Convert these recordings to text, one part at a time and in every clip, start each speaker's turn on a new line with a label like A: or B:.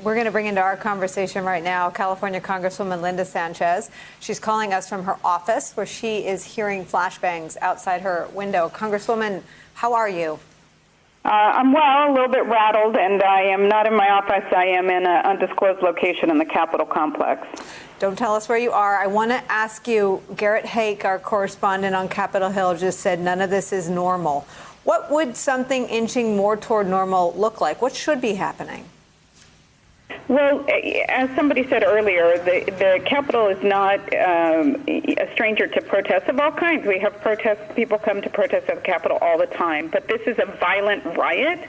A: We're going to bring into our conversation right now California Congresswoman Linda Sanchez. She's calling us from her office where she is hearing flashbangs outside her window. Congresswoman, how are you?
B: I'm well, a little bit rattled, and I am not in my office. I am in an undisclosed location in the Capitol complex.
A: Don't tell us where you are. I want to ask you, Garrett Haake, our correspondent on Capitol Hill, just said none of this is normal. What would something inching more toward normal look like? What should be happening?
B: Well, as somebody said earlier, the Capitol is not a stranger to protests of all kinds. We have people come to protest at the Capitol all the time. But this is a violent riot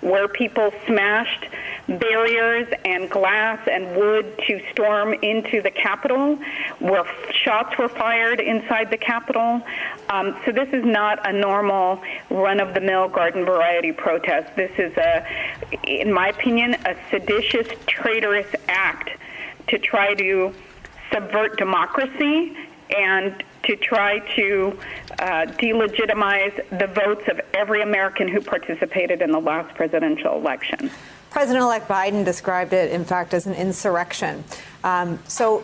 B: where people smashed barriers and glass and wood to storm into the Capitol, where shots were fired inside the Capitol. So this is not a normal run-of-the-mill garden variety protest. This is, in my opinion, a seditious, traitorous act to try to subvert democracy and to try to delegitimize the votes of every American who participated in the last presidential election.
A: President-elect Biden described it, in fact, as an insurrection. So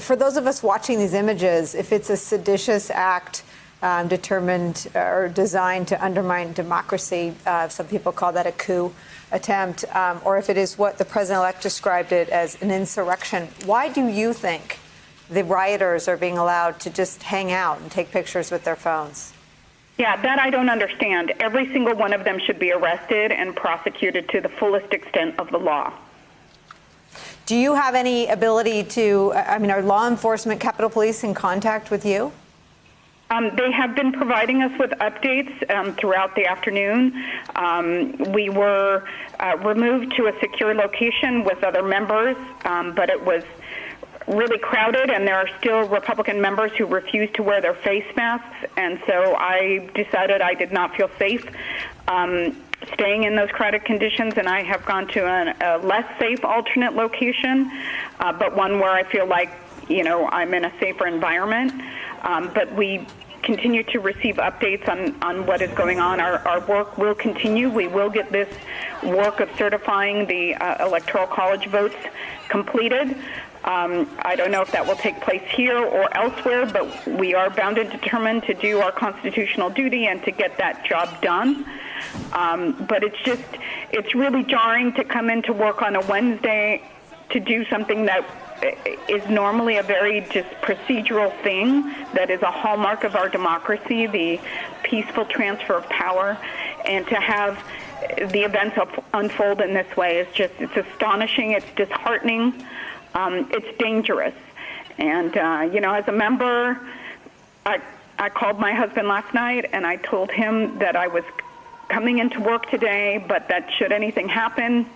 A: for those of us watching these images, if it's a seditious act determined or designed to undermine democracy, some people call that a coup attempt, or if it is what the president-elect described it as an insurrection, why do you think the rioters are being allowed to just hang out and take pictures with their phones?
B: Yeah, that I don't understand. Every single one of them should be arrested and prosecuted to the fullest extent of the law.
A: Do you have any ability to, are law enforcement, Capitol Police in contact with you?
B: They have been providing us with updates throughout the afternoon. We were removed to a secure location with other members, but it was really crowded, and there are still Republican members who refuse to wear their face masks, and so I decided I did not feel safe staying in those crowded conditions, and I have gone to a less safe alternate location, but one where I feel like, I'm in a safer environment. But we continue to receive updates on what is going on. Our work will continue. We will get this work of certifying the Electoral College votes completed. I don't know if that will take place here or elsewhere, but we are bound and determined to do our constitutional duty and to get that job done. But it's really jarring to come into work on a Wednesday to do something that is normally a very just procedural thing that is a hallmark of our democracy, the peaceful transfer of power, and to have the events unfold in this way it's astonishing, it's disheartening, it's dangerous. And, as a member, I called my husband last night and I told him that I was coming into work today, but that should anything happen,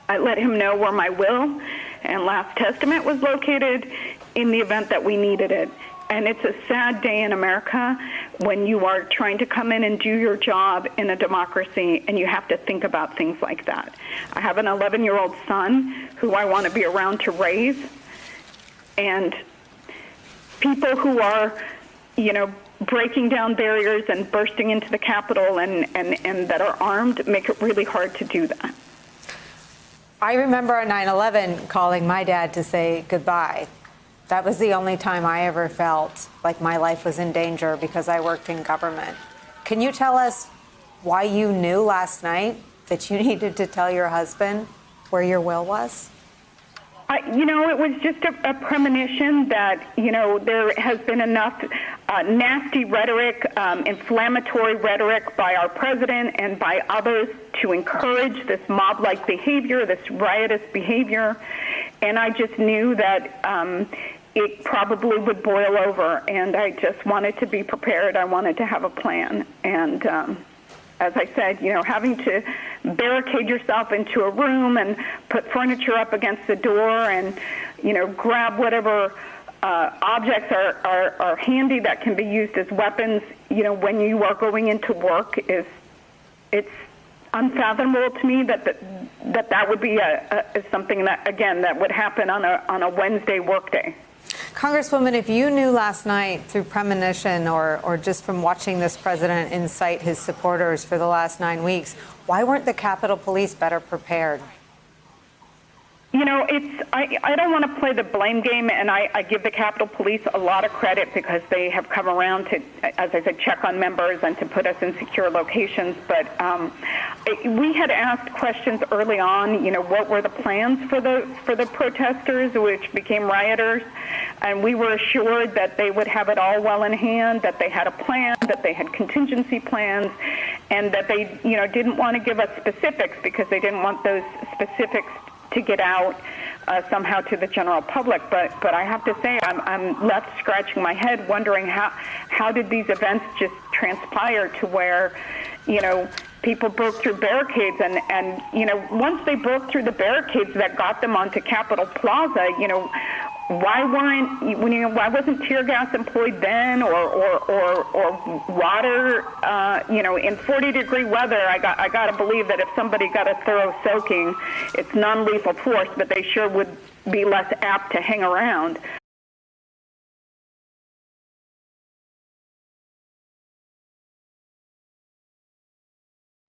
B: I let him know where my will and last testament was located in the event that we needed it. And it's a sad day in America when you are trying to come in and do your job in a democracy and you have to think about things like that. I have an 11-year-old son who I want to be around to raise, and people who are, breaking down barriers and bursting into the Capitol and that are armed make it really hard to do that.
A: I remember on 9/11 calling my dad to say goodbye. That was the only time I ever felt like my life was in danger because I worked in government. Can you tell us why you knew last night that you needed to tell your husband where your will was?
B: It was just a premonition that, there has been enough nasty rhetoric, inflammatory rhetoric by our president and by others to encourage this mob-like behavior, this riotous behavior. And I just knew that it probably would boil over, and I just wanted to be prepared. I wanted to have a plan. And as I said, having to barricade yourself into a room and put furniture up against the door and, grab whatever objects are handy that can be used as weapons, when you are going into work it's unfathomable to me that would be something that, again, that would happen on a Wednesday workday.
A: Congresswoman, if you knew last night through premonition or just from watching this president incite his supporters for the last 9 weeks, why weren't the Capitol Police better prepared?
B: know, I don't want to play the blame game, and I give the Capitol Police a lot of credit because they have come around to, as I said, check on members and to put us in secure locations. But we had asked questions early on, what were the plans for the protesters, which became rioters, and we were assured that they would have it all well in hand, that they had a plan, that they had contingency plans, and that they, didn't want to give us specifics because they didn't want those specifics to get out somehow to the general public. But I have to say, I'm left scratching my head, wondering how did these events just transpire to where, people broke through barricades, and once they broke through the barricades that got them onto Capitol Plaza, why wasn't tear gas employed then, or water? In 40-degree weather, I got to believe that if somebody got a thorough soaking, it's non-lethal force, but they sure would be less apt to hang around.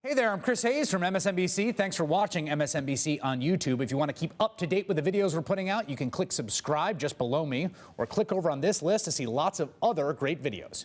C: Hey there, I'm Chris Hayes from MSNBC. Thanks for watching MSNBC on YouTube. If you want to keep up to date with the videos we're putting out, you can click subscribe just below me or click over on this list to see lots of other great videos.